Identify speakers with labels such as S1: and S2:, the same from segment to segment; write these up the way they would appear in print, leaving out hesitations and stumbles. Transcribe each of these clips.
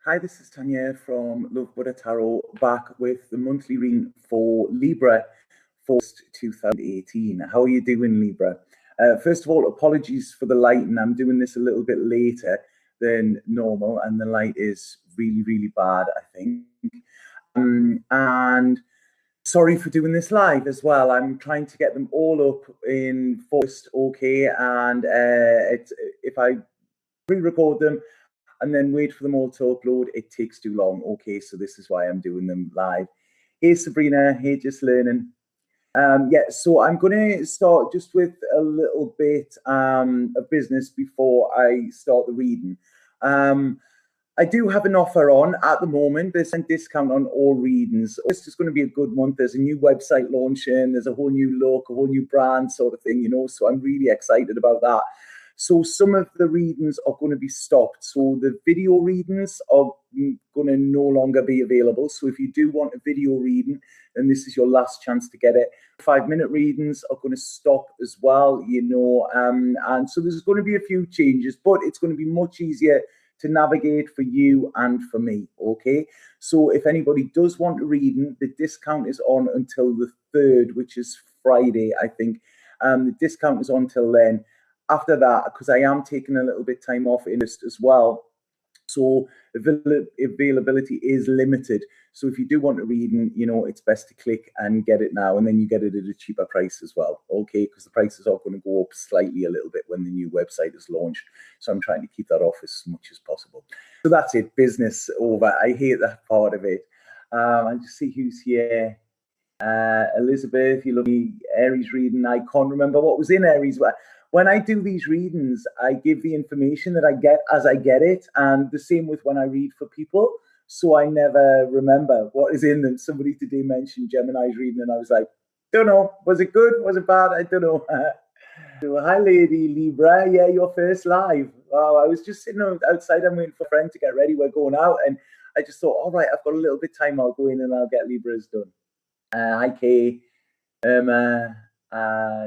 S1: Hi, this is Tanya from Love Buddha Tarot, back with the monthly reading for Libra for 2018. How are you doing, Libra? First of all, apologies for the lighting. I'm doing this a little bit later than normal, and the light is really, really bad, I think. And sorry for doing this live as well. I'm trying to get them all up in first, okay, and if I pre-record them and then wait for them all to upload, it takes too long. Okay, so this is why I'm doing them live. Hey, Sabrina. Hey, Just Learning. Yeah, so I'm going to start just with a little bit of business before I start the reading. I do have an offer on at the moment. There's a discount on all readings. This is going to be a good month. There's a new website launching. There's a whole new look, a whole new brand sort of thing, so I'm really excited about that. So some of the readings are going to be stopped. So the video readings are going to no longer be available. So if you do want a video reading, then this is your last chance to get it. 5-minute readings are going to stop as well, and so there's going to be a few changes, but it's going to be much easier to navigate for you and for me, okay? So if anybody does want a reading, the discount is on until the 3rd, which is Friday, I think. The discount is on till then. After that, because I am taking a little bit time off in this as well, so availability is limited. So if you do want a reading, it's best to click and get it now, and then you get it at a cheaper price as well, okay? Because the prices are going to go up slightly a little bit when the new website is launched. So I'm trying to keep that off as much as possible. So that's it, business over. I hate that part of it. I just see who's here. Elizabeth, you love me. Aries reading. I can't remember what was in Aries. When I do these readings, I give the information that I get as I get it, and the same with when I read for people. So I never remember what is in them. Somebody today mentioned Gemini's reading, and I was like, don't know. Was it good? Was it bad? I don't know. So, hi, Lady Libra. Yeah, your first live. Wow, I was just sitting outside. I'm waiting for a friend to get ready. We're going out, and I just thought, all right, I've got a little bit of time. I'll go in and I'll get Libras done. Hi, Kay.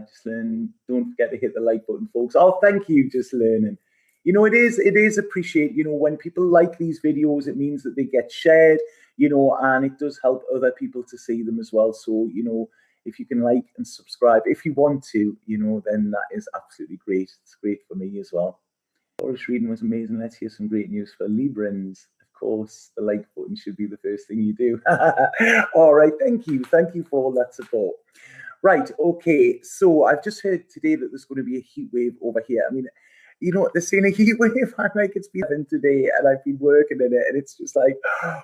S1: Just learn. Don't forget to hit the like button, folks. Oh, thank you, Just Learning. It is appreciated. When people like these videos, it means that they get shared, and it does help other people to see them as well. So, if you can like and subscribe, if you want to, then that is absolutely great. It's great for me as well. Taurus reading was amazing. Let's hear some great news for Librans. Of course, the like button should be the first thing you do. All right, thank you for all that support. Right, okay, so I've just heard today that there's going to be a heat wave over here. I mean, they're saying a heat wave. I'm like, it's been today, and I've been working in it, and it's just like,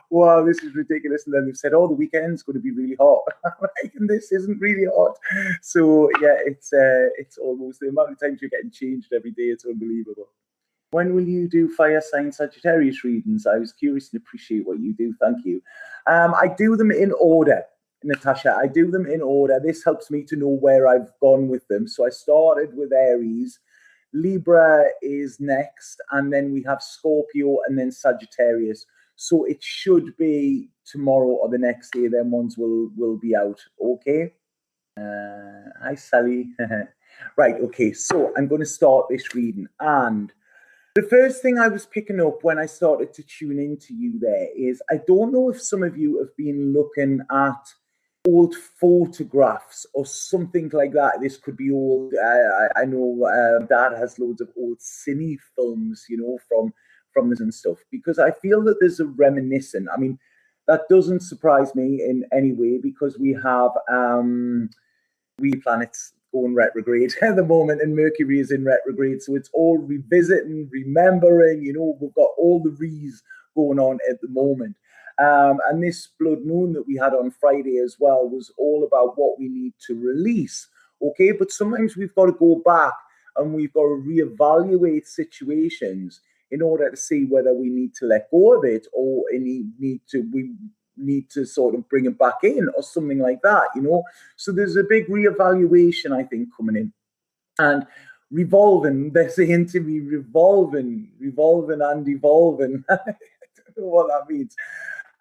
S1: wow, this is ridiculous. And then they've said, oh, the weekend's going to be really hot. I'm like, and this isn't really hot. So yeah, it's almost the amount of times you're getting changed every day. It's unbelievable. When will you do fire sign Sagittarius readings? I was curious and appreciate what you do. Thank you. I do them in order, Natasha. I do them in order. This helps me to know where I've gone with them. So I started with Aries. Libra is next, and then we have Scorpio, and then Sagittarius. So it should be tomorrow or the next day. Then ones will be out. Okay. Hi, Sally. Right. Okay. So I'm going to start this reading, and the first thing I was picking up when I started to tune into you there is, I don't know if some of you have been looking at old photographs or something like that. This could be old. I know Dad has loads of old cine films, from this and stuff, because I feel that there's a reminiscent. I mean, that doesn't surprise me in any way, because we have planets going retrograde at the moment, and Mercury is in retrograde, so it's all revisiting, remembering. We've got all the re's going on at the moment. And this blood moon that we had on Friday as well was all about what we need to release. Okay, but sometimes we've got to go back and we've got to reevaluate situations in order to see whether we need to let go of it, or we need to sort of bring it back in, or something like that, So there's a big reevaluation, I think, coming in. And revolving, they're saying to me, revolving and evolving. I don't know what that means.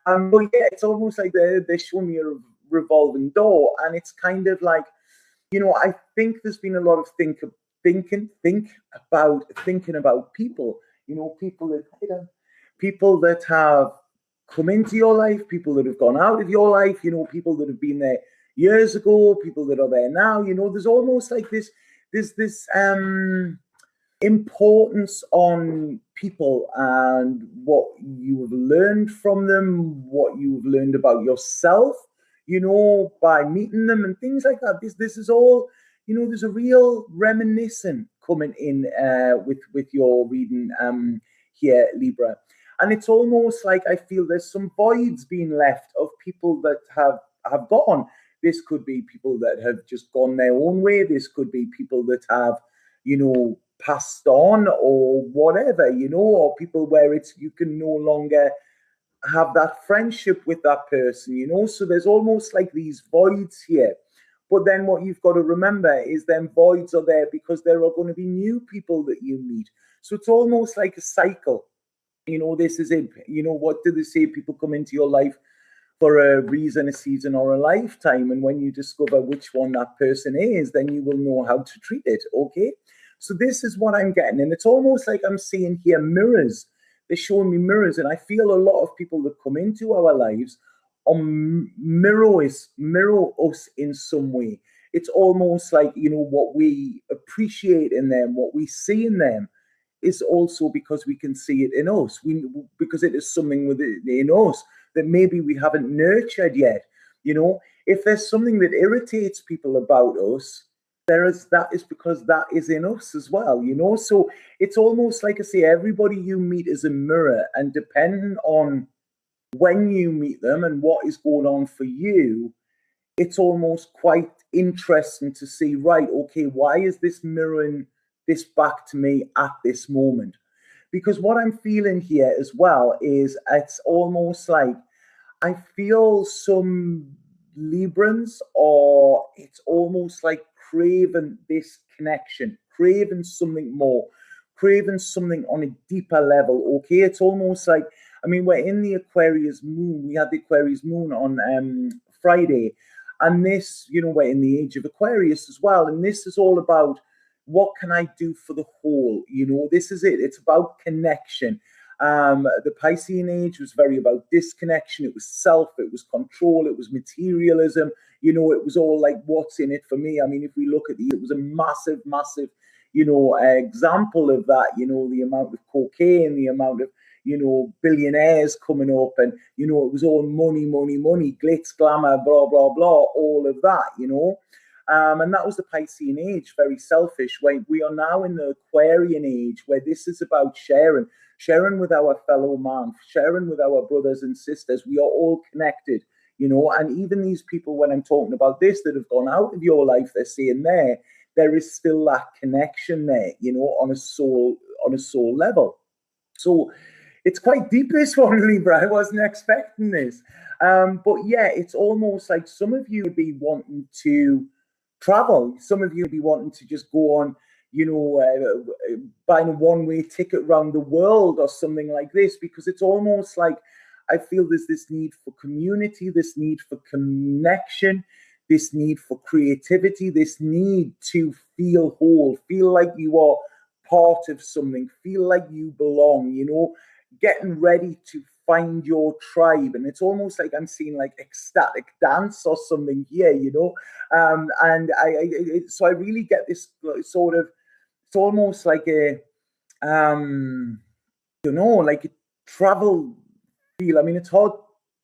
S1: But yeah, it's almost like they're showing me a revolving door, and it's kind of like, I think there's been a lot of thinking about people, people people that have come into your life, people that have gone out of your life, people that have been there years ago, people that are there now. There's almost like this importance on people and what you have learned from them, what you've learned about yourself, by meeting them and things like that. This is all, there's a real reminiscent coming in with your reading here, Libra. And it's almost like I feel there's some voids being left of people that have gone. This could be people that have just gone their own way. This could be people that have, passed on or whatever, or people where you can no longer have that friendship with that person, So there's almost like these voids here. But then what you've got to remember is them voids are there because there are going to be new people that you meet. So it's almost like a cycle. This is it. What do they say? People come into your life for a reason, a season, or a lifetime. And when you discover which one that person is, then you will know how to treat it. Okay. So this is what I'm getting. And it's almost like I'm seeing here mirrors. They're showing me mirrors. And I feel a lot of people that come into our lives are mirror us in some way. It's almost like, what we appreciate in them, what we see in them is also because we can see it in us. Because it is something within us that maybe we haven't nurtured yet. If there's something that irritates people about us, that is because that is in us as well, So it's almost like I say, everybody you meet is a mirror, and depending on when you meet them and what is going on for you, it's almost quite interesting to see, right, okay, why is this mirroring this back to me at this moment? Because what I'm feeling here as well is it's almost like I feel some Librans, or it's almost like craving this connection, craving something more, craving something on a deeper level. Okay, it's almost like, we're in the Aquarius moon. We had the Aquarius moon on Friday, and this, we're in the age of Aquarius as well. And this is all about what can I do for the whole? This is it. It's about connection. The Piscean age was very about disconnection. It was self, it was control, it was materialism. It was all like, what's in it for me? If we look at it was a massive, massive, example of that. The amount of cocaine, the amount of, billionaires coming up, and, it was all money, money, money, glitz, glamour, blah, blah, blah, all of that, and that was the Piscean age, very selfish. We are now in the Aquarian age, where this is about sharing with our fellow man, sharing with our brothers and sisters. We are all connected, and even these people, when I'm talking about this, that have gone out of your life, they're saying there is still that connection there, on a soul level. So it's quite deep, this one, Libra. I wasn't expecting this. But yeah, it's almost like some of you would be wanting to travel. Some of you would be wanting to just go on, buying a one-way ticket around the world or something like this, because it's almost like I feel there's this need for community, this need for connection, this need for creativity, this need to feel whole, feel like you are part of something, feel like you belong, getting ready to find your tribe. And it's almost like I'm seeing like ecstatic dance or something here, and so I really get this sort of, it's almost like a like a travel feel. It's hard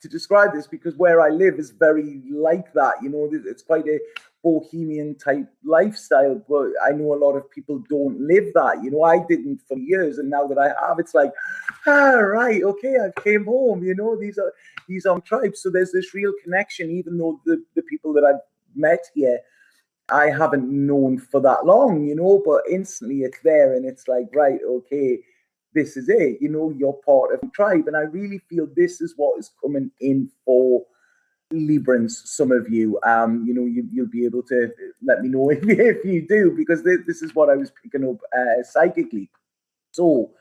S1: to describe this because where I live is very like that, it's quite a bohemian type lifestyle, but I know a lot of people don't live that, I didn't for years, and now that I have, it's like, right, okay, I came home, these are tribes. So there's this real connection, even though the people that I've met here I haven't known for that long, but instantly it's there, and it's like, right, okay, this is it, you're part of the tribe. And I really feel this is what is coming in for Librans, some of you. You'll be able to let me know if you do, because this is what I was picking up psychically. So,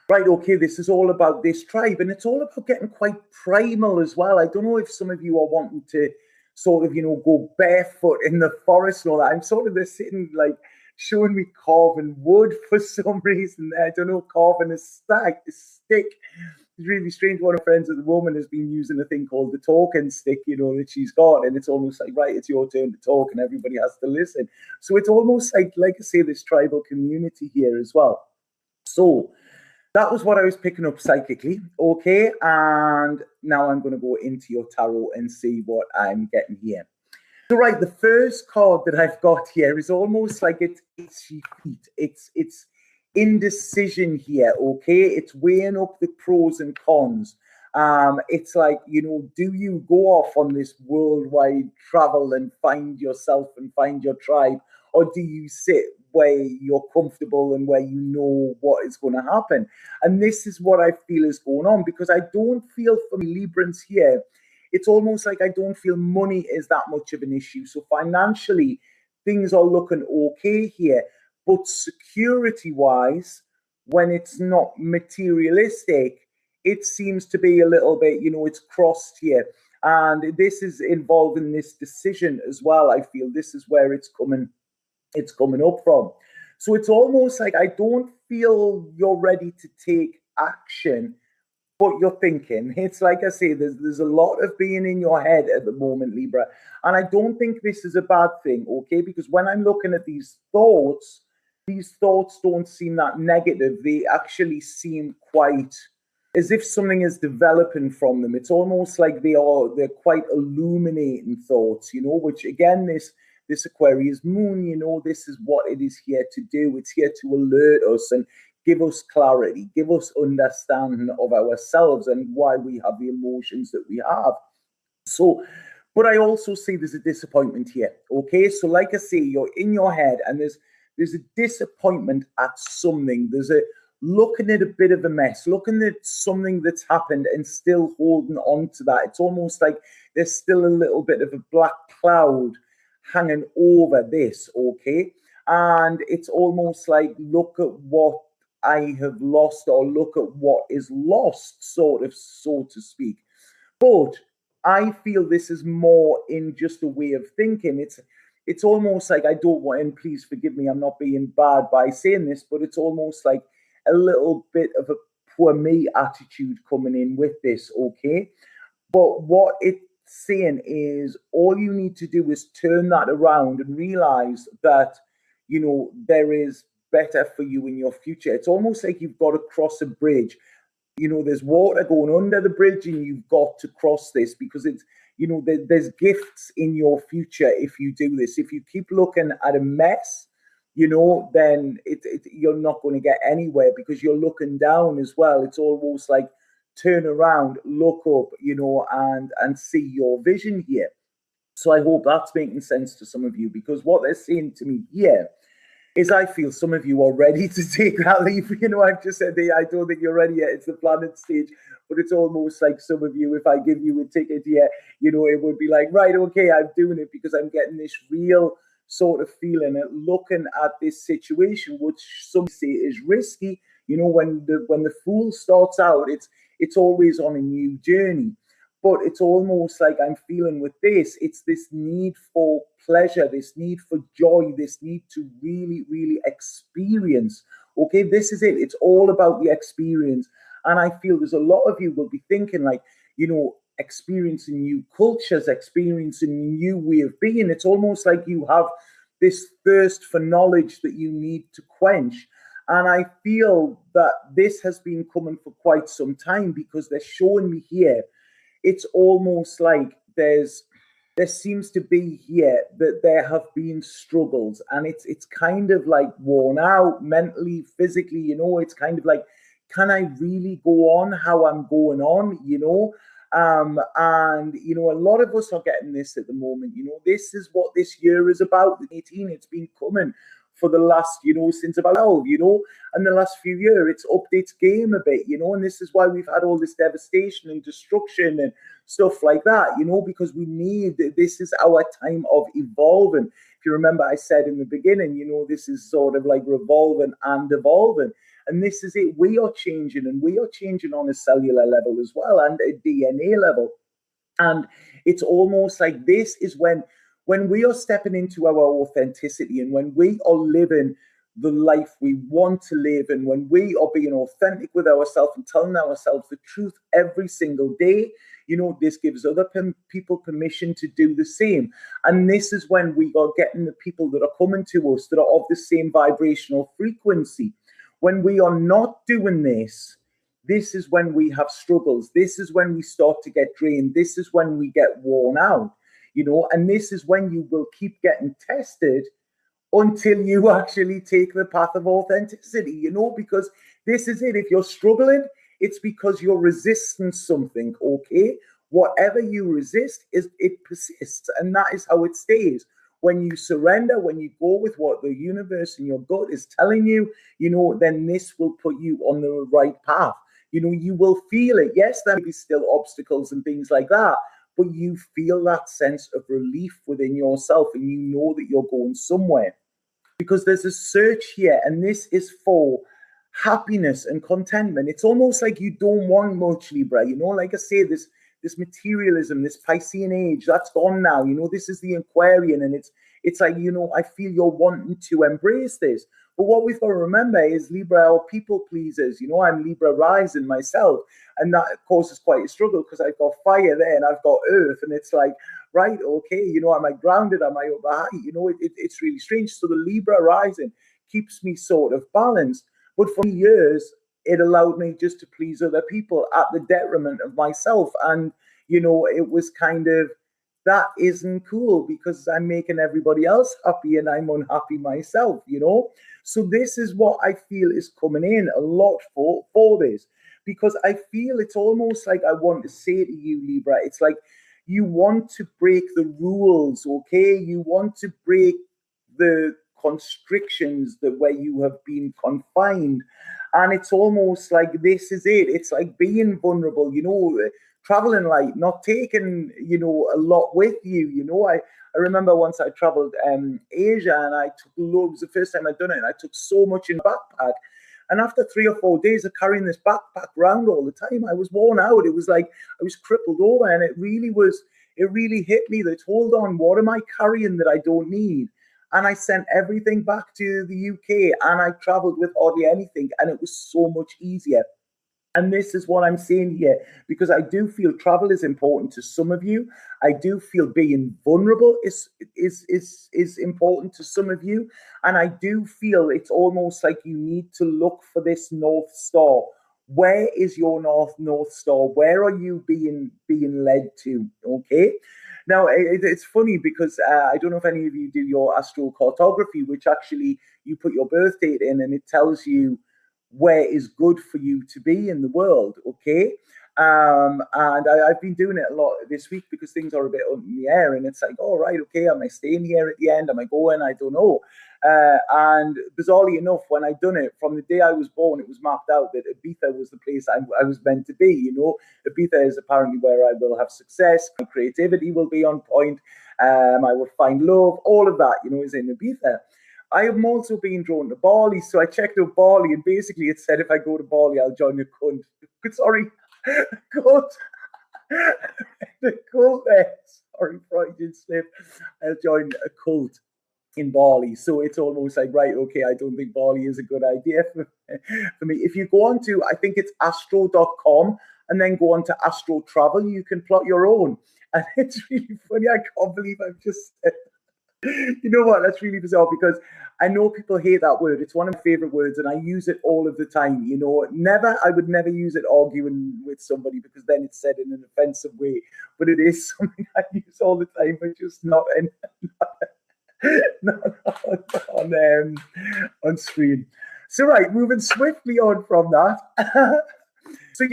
S1: right, okay, this is all about this tribe, and it's all about getting quite primal as well. I don't know if some of you are wanting to sort of, go barefoot in the forest and all that. I'm sort of there sitting, like, showing me carving wood for some reason. I don't know, carving a stick, really strange. One of my friends at the moment has been using a thing called the talking stick, that she's got, and it's almost like, right, it's your turn to talk, and everybody has to listen. So it's almost like I say, this tribal community here as well. So that was what I was picking up psychically. Okay. And now I'm going to go into your tarot and see what I'm getting here. So, right, the first card that I've got here is almost like it's feet. It's indecision here. Okay. It's weighing up the pros and cons. It's like, do you go off on this worldwide travel and find yourself and find your tribe, or do you sit where you're comfortable and where you know what is going to happen? And this is what I feel is going on, because I don't feel, for me, Librans here, it's almost like I don't feel money is that much of an issue. So financially, things are looking okay here. But security wise, when it's not materialistic, it seems to be a little bit, it's crossed here. And this is involving this decision as well. I feel this is where it's coming up from. So it's almost like I don't feel you're ready to take action, but you're thinking. It's like I say, there's a lot of being in your head at the moment, Libra. And I don't think this is a bad thing, okay? Because when I'm looking at these thoughts don't seem that negative. They actually seem quite as if something is developing from them. It's almost like they're quite illuminating thoughts, which again, this Aquarius moon, this is what it is here to do. It's here to alert us and give us clarity, give us understanding of ourselves and why we have the emotions that we have. So, but I also see there's a disappointment here. Okay, so like I say, you're in your head and there's a disappointment at something. There's a looking at a bit of a mess, looking at something that's happened and still holding on to that. It's almost like there's still a little bit of a black cloud hanging over this, okay? And it's almost like, look at what I have lost, or look at what is lost, sort of, so to speak. But I feel this is more in just a way of thinking. It's almost like, I don't want, and please forgive me, I'm not being bad by saying this, but it's almost like a little bit of a poor me attitude coming in with this, okay? But what it's saying is, all you need to do is turn that around and realize that, there is better for you in your future. It's almost like you've got to cross a bridge. There's water going under the bridge and you've got to cross this, because it's, there's gifts in your future if you do this. If you keep looking at a mess, then you're not going to get anywhere, because you're looking down as well. It's almost like, turn around, look up, and see your vision here. So I hope that's making sense to some of you, because what they're saying to me here is, I feel some of you are ready to take that leap. I've just said, I don't think you're ready yet. It's the planet stage, but it's almost like some of you, if I give you a ticket here, it would be like, right, okay, I'm doing it because I'm getting this real sort of feeling and looking at this situation, which some say is risky. When the fool starts out, it's always on a new journey. But it's almost like I'm feeling with this, it's this need for pleasure, this need for joy, this need to really, really experience. Okay, this is it. It's all about the experience. And I feel there's a lot of you will be thinking like, experiencing new cultures, experiencing a new way of being. It's almost like you have this thirst for knowledge that you need to quench. And I feel that this has been coming for quite some time, because they're showing me here, it's almost like there seems to be here that there have been struggles, and it's kind of like worn out mentally, physically, it's kind of like, can I really go on how I'm going on, and a lot of us are getting this at the moment. This is what this year is about. The 18, it's been coming for the last, since about 12, and the last few years, it's upped its game a bit, and this is why we've had all this devastation and destruction and stuff like that, because this is our time of evolving. If you remember, I said in the beginning, this is sort of like revolving and evolving. And this is it. We are changing, and we are changing on a cellular level as well, and a DNA level. And it's almost like this is when we are stepping into our authenticity, and when we are living the life we want to live. And when we are being authentic with ourselves and telling ourselves the truth every single day, this gives other people permission to do the same. And this is when we are getting the people that are coming to us that are of the same vibrational frequency. When we are not doing this, this is when we have struggles. This is when we start to get drained. This is when we get worn out, and this is when you will keep getting tested until you actually take the path of authenticity, because this is it. If you're struggling, it's because you're resisting something, okay? Whatever you resist, it persists, and that is how it stays. When you surrender, when you go with what the universe and your gut is telling you, then this will put you on the right path. You will feel it. Yes, there may be still obstacles and things like that, but you feel that sense of relief within yourself, and you know that you're going somewhere. Because there's a search here, and this is for happiness and contentment. It's almost like you don't want much, Libra. Like I say, this materialism, this Piscean age, that's gone now. This is the Aquarian, and it's like, I feel you're wanting to embrace this. But what we've got to remember is Libra are people pleasers. I'm Libra rising myself, and that causes quite a struggle because I've got fire there and I've got earth, and it's like, right, okay, am I grounded? Am I over high? It's really strange. So the Libra rising keeps me sort of balanced. But for years, it allowed me just to please other people at the detriment of myself. And, it was kind of, that isn't cool because I'm making everybody else happy and I'm unhappy myself, So this is what I feel is coming in a lot for this, because I feel it's almost like I want to say to you, Libra, it's like you want to break the rules, okay? You want to break the constrictions where you have been confined. And it's almost like this is it. It's like being vulnerable, traveling light, not taking, a lot with you. I remember once I traveled Asia, and I took loads. The first time I'd done it, and I took so much in backpack. And after 3 or 4 days of carrying this backpack around all the time, I was worn out. It was like I was crippled over, and it really hit me that, hold on, what am I carrying that I don't need? And I sent everything back to the UK, and I traveled with hardly anything, and it was so much easier. And this is what I'm saying here, because I do feel travel is important to some of you. I do feel being vulnerable is important to some of you. And I do feel it's almost like you need to look for this North Star. Where is your North Star? Where are you being led to? Okay. Now, it's funny because I don't know if any of you do your astrocartography, which actually you put your birth date in and it tells you where is good for you to be in the world, okay? And I've been doing it a lot this week because things are a bit up in the air, and it's like, all right, okay, am I staying here at the end? Am I going? I don't know. And bizarrely enough, when I'd done it, from the day I was born, it was mapped out that Ibiza was the place I was meant to be. Ibiza is apparently where I will have success. My creativity will be on point. I will find love. All of that, is in Ibiza. I am also being drawn to Bali, so I checked out Bali, and basically it said if I go to Bali, I'll join a cunt. Sorry, cunt. The cult there. Sorry, Freudian slip. I'll join a cult in Bali. So it's almost like, right, okay, I don't think Bali is a good idea for me. If you go on to, I think it's astro.com, and then go on to Astro Travel, you can plot your own. And it's really funny. I can't believe I've just said you know what? That's really bizarre because I know people hate that word. It's one of my favorite words, and I use it all of the time. I would never use it arguing with somebody because then it's said in an offensive way. But it is something I use all the time, but just not on screen. So right, moving swiftly on from that. So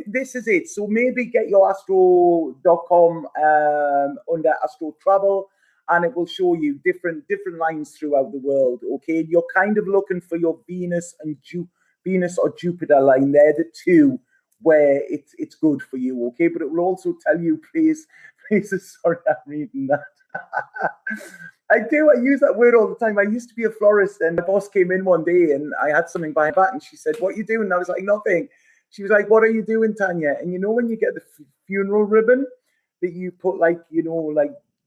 S1: this is it. So maybe get your astro.com under Astro Travel, and it will show you different lines throughout the world. Okay, you're kind of looking for your Venus or Jupiter line. They're the two where it's good for you. Okay, but it will also tell you places. Sorry, I'm reading that. I use that word all the time. I used to be a florist, and my boss came in one day and I had something by my back, and she said, "What are you doing?" And I was like, "Nothing." She was like, "What are you doing, Tanya?" And when you get the funeral ribbon that you put like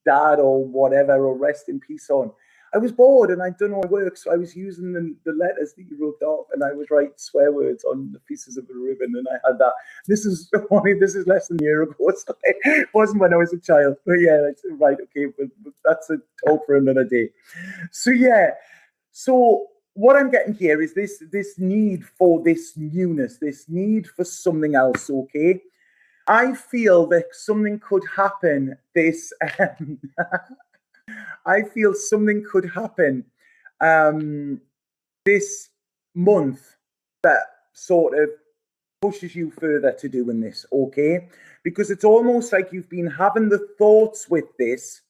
S1: dad or whatever or rest in peace on, I was bored and I'd done all my work, so I was using the letters that you wrote off, and I would write swear words on the pieces of the ribbon, and I had that. This is funny. This is less than a year ago. It wasn't when I was a child, but yeah, it's right. Okay, but that's a talk for another day. So yeah, so what I'm getting here is this need for this newness, this need for something else. Okay, I feel that something could happen. I feel something could happen this month that sort of pushes you further to doing this, okay? Because it's almost like you've been having the thoughts with this,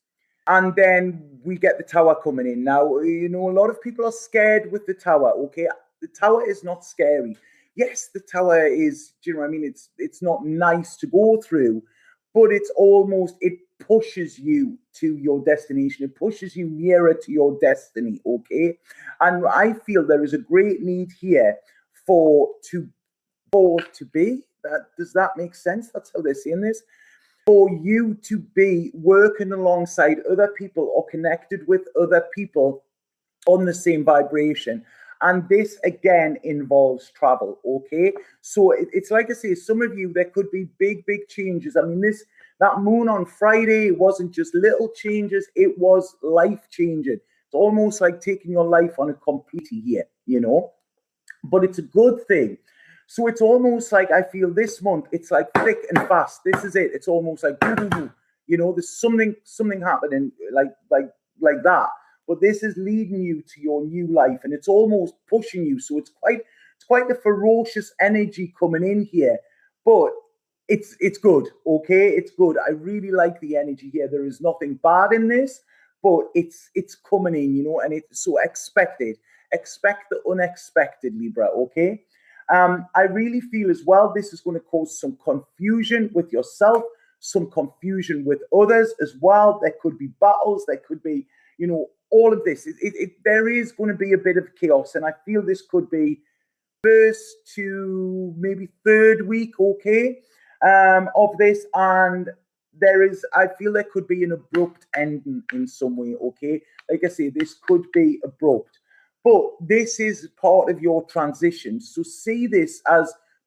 S1: and then we get the tower coming in. Now, you know, a lot of people are scared with the tower, okay? The tower is not scary. Yes, the tower is, do you know what I mean? It's not nice to go through, but it's almost, it pushes you to your destination. It pushes you nearer to your destiny, okay? And I feel there is a great need here for to be. Does that make sense? That's how they're saying this. For you to be working alongside other people or connected with other people on the same vibration. And this again involves travel, okay? So it's like I say, some of you, there could be big changes. I mean, that moon on Friday wasn't just little changes, it was life changing. It's almost like taking your life on a complete here, you know? But it's a good thing. So it's almost like I feel this month, it's like thick and fast. This is it. It's almost like, you know, there's something happening like that. But this is leading you to your new life, and it's almost pushing you. So it's quite the ferocious energy coming in here. But it's good, okay? It's good. I really like the energy here. There is nothing bad in this, but it's coming in, you know, and it's so expected. Expect the unexpected, Libra, okay? I really feel as well this is going to cause some confusion with yourself, some confusion with others as well. There could be battles, there could be, you know, all of this. There is going to be a bit of chaos, and I feel this could be first to maybe third week, okay, of this, and I feel there could be an abrupt ending in some way, okay? Like I say, this could be abrupt. But this is part of your transition. So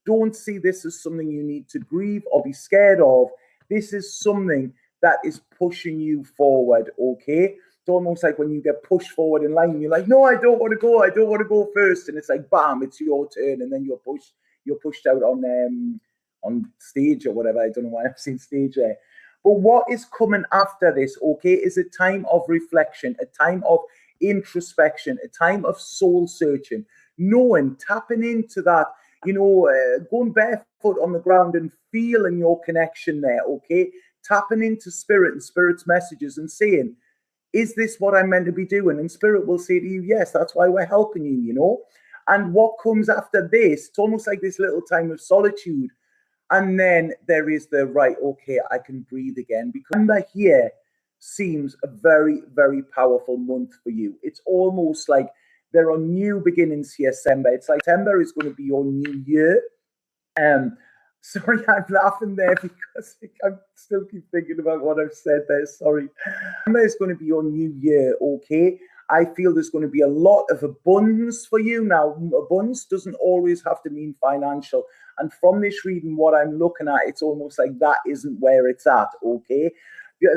S1: don't see this as something you need to grieve or be scared of. This is something that is pushing you forward, okay? It's almost like when you get pushed forward in line, you're like, no, I don't want to go. I don't want to go first. And it's like, bam, it's your turn. And then you're pushed out on stage or whatever. I don't know why I've seen stage there. But what is coming after this, okay, is a time of reflection, a time of introspection, a time of soul searching, knowing, tapping into that, you know, going barefoot on the ground and feeling your connection there, okay? Tapping into spirit and spirit's messages and saying, is this what I'm meant to be doing? And spirit will say to you, yes, that's why we're helping you, you know? And what comes after this, it's almost like this little time of solitude. And then there is the right, okay, I can breathe again. Because December here seems a very powerful month for you. It's almost like there are new beginnings here, December. It's like December is going to be your new year. Sorry, I'm laughing there because I still keep thinking about what I've said there. Sorry. December is going to be your new year, okay? I feel there's going to be a lot of abundance for you. Now, abundance doesn't always have to mean financial. And from this reading, what I'm looking at, it's almost like that isn't where it's at, okay?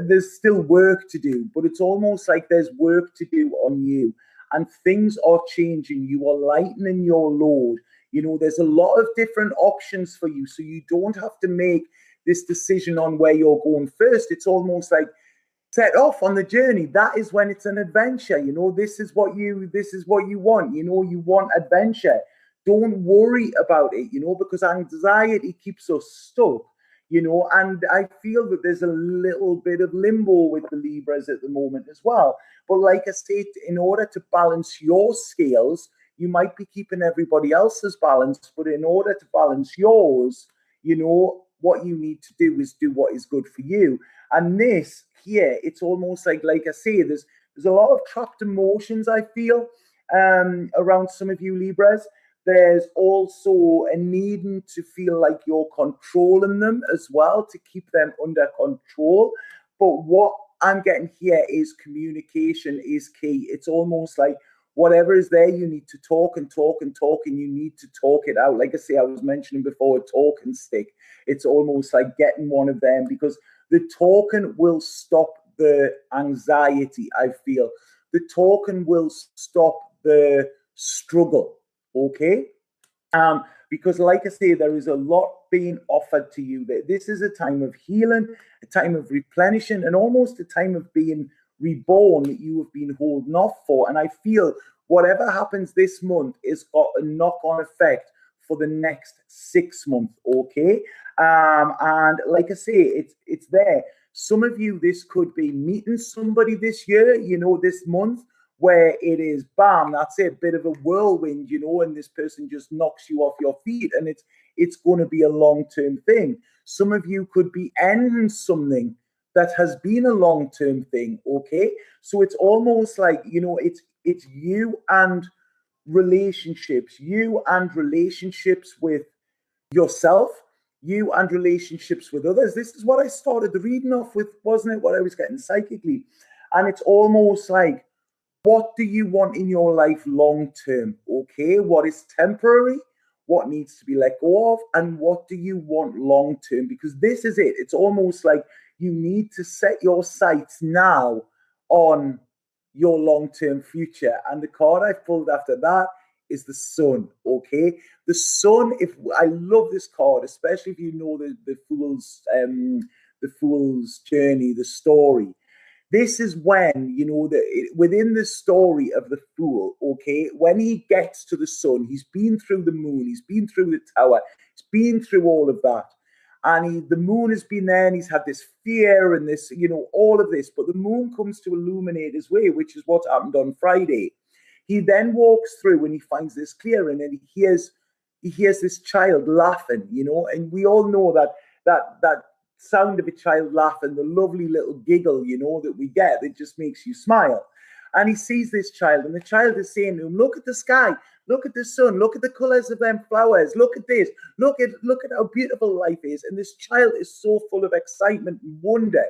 S1: There's still work to do, but it's almost like there's work to do on you. And things are changing. You are lightening your load. You know, there's a lot of different options for you. So you don't have to make this decision on where you're going first. It's almost like set off on the journey. That is when it's an adventure. You know, this is what you want. You know, you want adventure. Don't worry about it, you know, because anxiety keeps us stuck, you know, and I feel that there's a little bit of limbo with the Libras at the moment as well. But like I said, in order to balance your scales, you might be keeping everybody else's balance, but in order to balance yours, you know, what you need to do is do what is good for you. And this here, it's almost like I say, there's a lot of trapped emotions, I feel, around some of you Libras. There's also a needing to feel like you're controlling them as well, to keep them under control. But what I'm getting here is communication is key. It's almost like whatever is there, you need to talk and talk and talk, and you need to talk it out. Like I say, I was mentioning before, a talking stick. It's almost like getting one of them, because the talking will stop the anxiety, I feel. The talking will stop the struggle, okay? Because, like I say, there is a lot being offered to you. This is a time of healing, a time of replenishing, and almost a time of being reborn that you have been holding off for. And I feel whatever happens this month is got a knock-on effect for the next 6 months. Okay, and like I say, it's there. Some of you, this could be meeting somebody this year, this month, where it is bam, that's it, bit of a whirlwind, and this person just knocks you off your feet, and it's going to be a long-term thing. Some of you could be ending something that has been a long-term thing, okay? So it's almost like, it's you and relationships with yourself, you and relationships with others. This is what I started the reading off with, wasn't it? What I was getting psychically. And it's almost like, what do you want in your life long term? Okay, what is temporary? What needs to be let go of? And what do you want long term? Because this is it. It's almost like you need to set your sights now on your long term future. And the card I've pulled after that is the sun. Okay, the sun. If I love this card, especially if you know the fool's journey, the story. This is when, within the story of the fool, okay, when he gets to the sun, he's been through the moon, he's been through the tower, he's been through all of that. And the moon has been there, and he's had this fear and this, all of this. But the moon comes to illuminate his way, which is what happened on Friday. He then walks through and he finds this clearing, and he hears this child laughing, and we all know that sound of a child laughing, the lovely little giggle, that we get, that just makes you smile. And he sees this child, and the child is saying to him, look at the sky, look at the sun, look at the colors of them flowers, look at this, look at how beautiful life is. And this child is so full of excitement and wonder.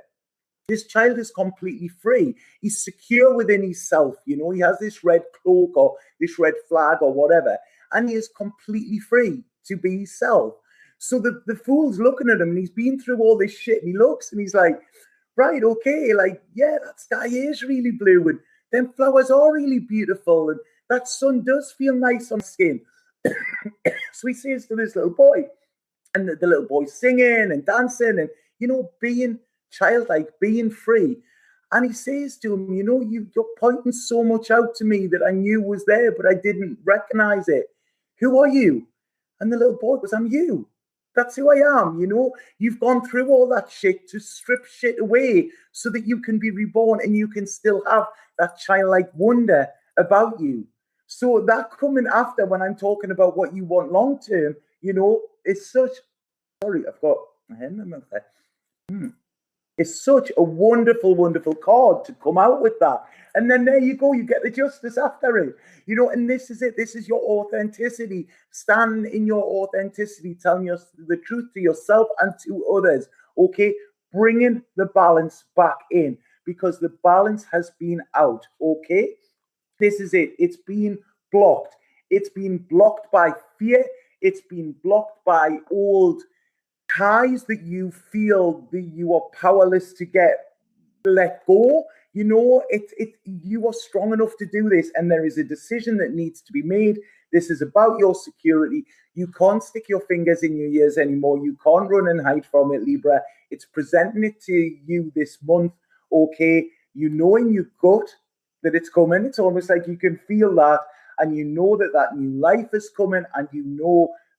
S1: This child is completely free. He's secure within himself. He has this red cloak or this red flag or whatever, and he is completely free to be himself. So the fool's looking at him, and he's been through all this shit, and he looks and he's like, right, okay, like, yeah, that sky is really blue, and them flowers are really beautiful, and that sun does feel nice on skin. So he says to this little boy, and the little boy's singing and dancing and, being childlike, being free. And he says to him, you're pointing so much out to me that I knew was there, but I didn't recognize it. Who are you? And the little boy goes, I'm you. That's who I am, You've gone through all that shit to strip shit away so that you can be reborn and you can still have that childlike wonder about you. So that coming after, when I'm talking about what you want long term, it's such... Sorry, I've got my hand in my mouth there. It's such a wonderful, wonderful card to come out with that. And then there you go, you get the justice after it. And this is it. This is your authenticity. Stand in your authenticity, telling the truth to yourself and to others. Okay? Bringing the balance back in, because the balance has been out. Okay? This is it. It's been blocked. It's been blocked by fear. It's been blocked by old ties that you feel that you are powerless to let go. You are strong enough to do this, and there is a decision that needs to be made. This is about your security. You can't stick your fingers in your ears anymore. You can't run and hide from it, Libra. It's presenting it to you this month. Okay, in your gut that it's coming. It's almost like you can feel that, and that new life is coming, and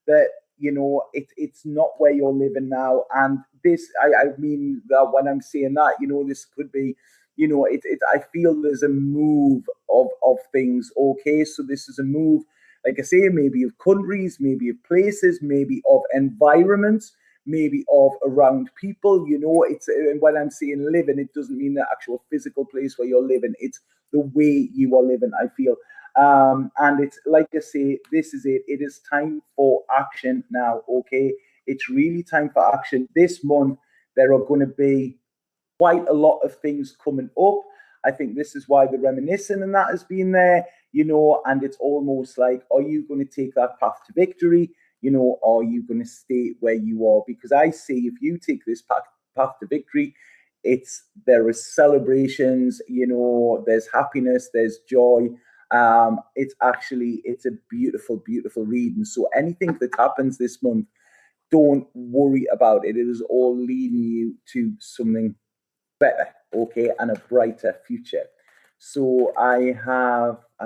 S1: that it's not where you're living now. And this, I mean that when I'm saying that, this could be, I feel there's a move of things. Okay, so this is a move, like I say, maybe of countries, maybe of places, maybe of environments, maybe of around people. It's when I'm saying living, it doesn't mean the actual physical place where you're living. It's the way you are living, I feel. And it's like I say, this is it. It is time for action now. Okay, it's really time for action. This month, there are going to be quite a lot of things coming up. I think this is why the reminiscing and that has been there, you know, and it's almost like, are you going to take that path to victory? You know, or are you going to stay where you are? Because I see if you take this path to victory, there is celebrations, you know, there's happiness, there's joy. It's a beautiful, beautiful read. And so anything that happens this month, don't worry about it. It is all leading you to something better, okay, and a brighter future. So I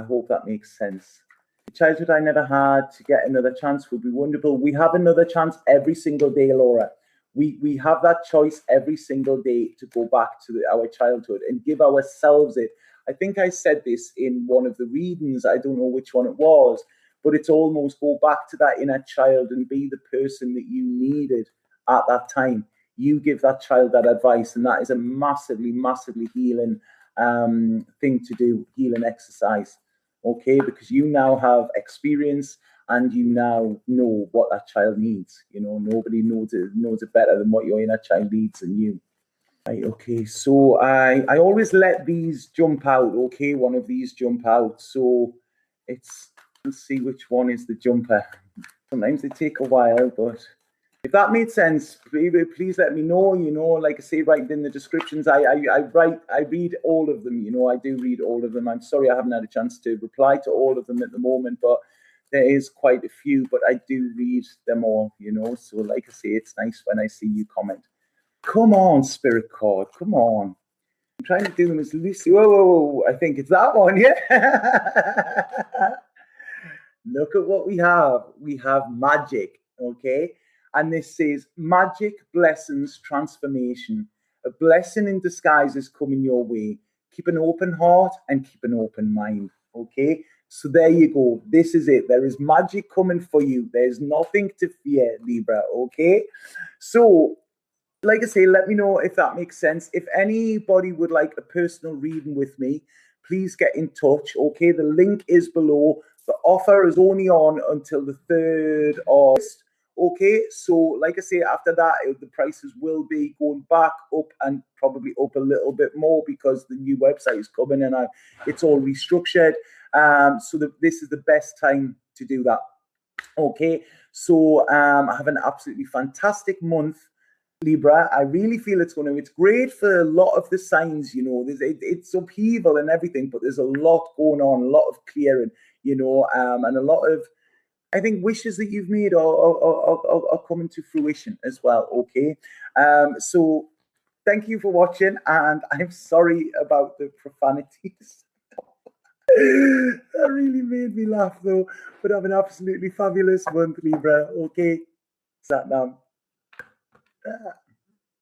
S1: hope that makes sense. The childhood I never had, to get another chance would be wonderful. We have another chance every single day, Laura. We have that choice every single day to go back to our childhood and give ourselves it. I think I said this in one of the readings. I don't know which one it was, but it's almost go back to that inner child and be the person that you needed at that time. You give that child that advice, and that is a massively, massively healing thing to do, healing exercise, okay? Because you now have experience and you now know what that child needs. You know, nobody knows it better than what your inner child needs and you. Right, okay, so I always let these jump out, okay? One of these jump out. So let's see which one is the jumper. Sometimes they take a while, but if that made sense, please let me know. You know, like I say, right in the descriptions, I read all of them. You know, I do read all of them. I'm sorry I haven't had a chance to reply to all of them at the moment, but there is quite a few. But I do read them all. You know, so like I say, it's nice when I see you comment. Come on, Spirit Card. Come on. I'm trying to do them as loosely. Whoa. I think it's that one. Yeah. Look at what we have. We have magic. Okay. And this says magic, blessings, transformation. A blessing in disguise is coming your way. Keep an open heart and keep an open mind. Okay. So there you go. This is it. There is magic coming for you. There's nothing to fear, Libra. Okay. So, like I say, let me know if that makes sense. If anybody would like a personal reading with me, please get in touch. Okay, the link is below. The offer is only on until the 3rd of August. Okay, so like I say, after that, the prices will be going back up and probably up a little bit more because the new website is coming and it's all restructured. So this is the best time to do that. Okay, so have an absolutely fantastic month, Libra. I really feel it's great for a lot of the signs, you know, it's upheaval and everything, but there's a lot going on, a lot of clearing, you know, and a lot of, I think, wishes that you've made are coming to fruition as well. Okay. So thank you for watching, and I'm sorry about the profanities. That really made me laugh though, but have an absolutely fabulous month, Libra. Okay. Sat down.